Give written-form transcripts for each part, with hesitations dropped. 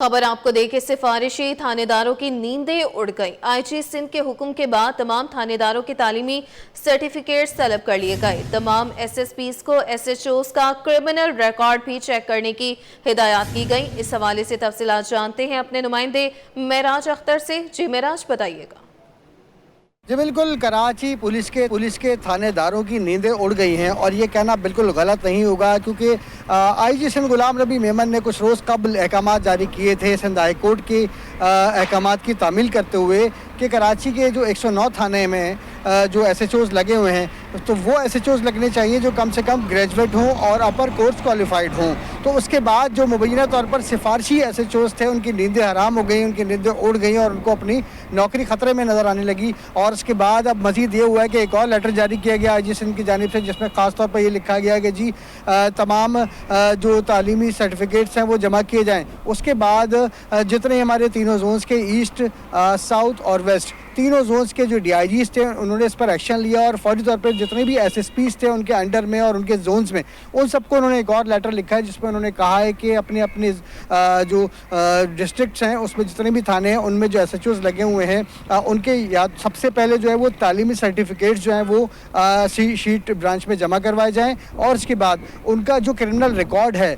खबर आपको देके सिफारिशी थानेदारों की नींदें उड़ गई। आईजी सिंध के हुक्म के बाद तमाम थानेदारों के तालीमी सर्टिफिकेट्स तलब कर लिए गए। तमाम एसएसपीज को एसएचओज का क्रिमिनल रिकॉर्ड भी चेक करने की हिदायत की गई। इस हवाले से तफसीलात जानते हैं अपने नुमाइंदे मेराज अख्तर से। जी मेराज, बताइएगा। जी बिल्कुल, कराची पुलिस के थानेदारों की नींदें उड़ गई हैं और ये कहना बिल्कुल गलत नहीं होगा, क्योंकि आईजी सिंध गुलाम नबी मेमन ने कुछ रोज़ कबल अहकाम जारी किए थे सिंध हाई कोर्ट के अहकाम की तामील करते हुए कि कराची के जो 109 थाने में जो एसएचओज लगे हुए हैं, तो वो एसएचओज लगने चाहिए जो कम से कम ग्रेजुएट हों और अपर कोर्स क्वालिफाइड हों। तो उसके बाद जो मुबैना तौर पर सिफारशी एसएचओज थे, उनकी नींदें हराम हो गई, उनकी नींदें उड़ गई और उनको अपनी नौकरी ख़तरे में नज़र आने लगी। और उसके बाद अब मज़ीद ये हुआ है कि एक और लेटर जारी किया गया आईजी सिंध की जानिब से, जिसमें ख़ास तौर पर ये लिखा गया कि जी तमाम जो तालीमी सर्टिफिकेट्स हैं वो जमा किए जाएँ। उसके बाद जितने हमारे तीनों जोन्स के ईस्ट, साउथ और वेस्ट, तीनों जोन्स के जो डीआईजीज थे उन्होंने इस पर एक्शन लिया और फौरी तौर पर जितने भी एसएसपीज थे उनके अंडर में और उनके जोन्स में, उन सबको उन्होंने एक और लेटर लिखा है जिसमें उन्होंने कहा है कि अपने अपने जो डिस्ट्रिक्ट्स हैं उसमें जितने भी थाने हैं उनमें जो एसएचओज लगे हुए हैं उनके याद सबसे पहले जो है वो तालीमी सर्टिफिकेट्स जो हैं वो शीट ब्रांच में जमा करवाए जाएँ और उसके बाद उनका जो क्रिमिनल रिकॉर्ड है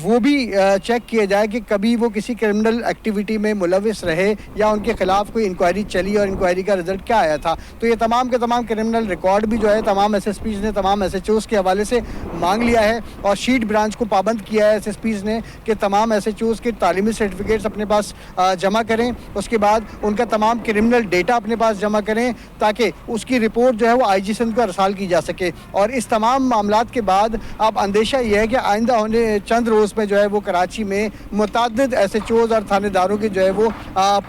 वो भी चेक किया जाए कि कभी वो किसी क्रिमिनल एक्टिविटी में मुलविस रहे या उनके खिलाफ कोई इंक्वायरी चली और इंक्वायरी का रिजल्ट क्या आया था। तो ये तमाम के तमाम क्रिमिनल रिकॉर्ड भी जो है तमाम एसएसपीज ने तमाम एसएचओज के हवाले से मांग लिया है और शीट ब्रांच को पाबंद किया है एसएसपीज ने कि तमाम एसएचओज के तालीमी सर्टिफिकेट्स अपने पास जमा करें, उसके बाद उनका तमाम क्रिमिनल डेटा अपने पास जमा करें ताकि उसकी रिपोर्ट जो है वो आईजी सिंध को अरसाल की जा सके। और इस तमाम मामलात के बाद अब अंदेशा ये है कि आइंदा होने चंद रोज़ में जो है वो कराची में मुतअद्दिद एसएचओज और थानेदारों की जो है वो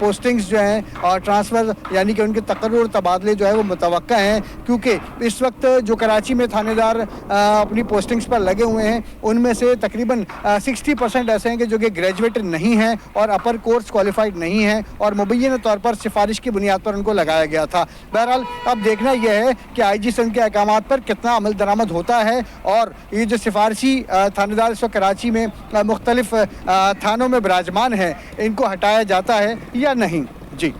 पोस्टिंग्स जो हैं और ट्रांसफ़र यानी कि उनके तकर्रुर तबादले जो है वो मुतवक्का हैं, क्योंकि इस वक्त जो कराची में थानेदार अपनी पोस्टिंग्स पर लगे हुए हैं उनमें से तकरीबन 60% ऐसे हैं कि जो कि ग्रेजुएट नहीं हैं और अपर कोर्स क्वालिफाइड नहीं हैं और मुबैना तौर पर सिफारिश की बुनियाद पर उनको लगाया गया था। बहरहाल अब देखना यह है कि आईजी सिंध के अहकाम पर कितना अमल दरामद होता है और ये जो सिफारशी थानेदार इस वक्त कराची में मुख्तलिफ थानों में विराजमान हैं इनको हटाया जाता है या नहीं। जी।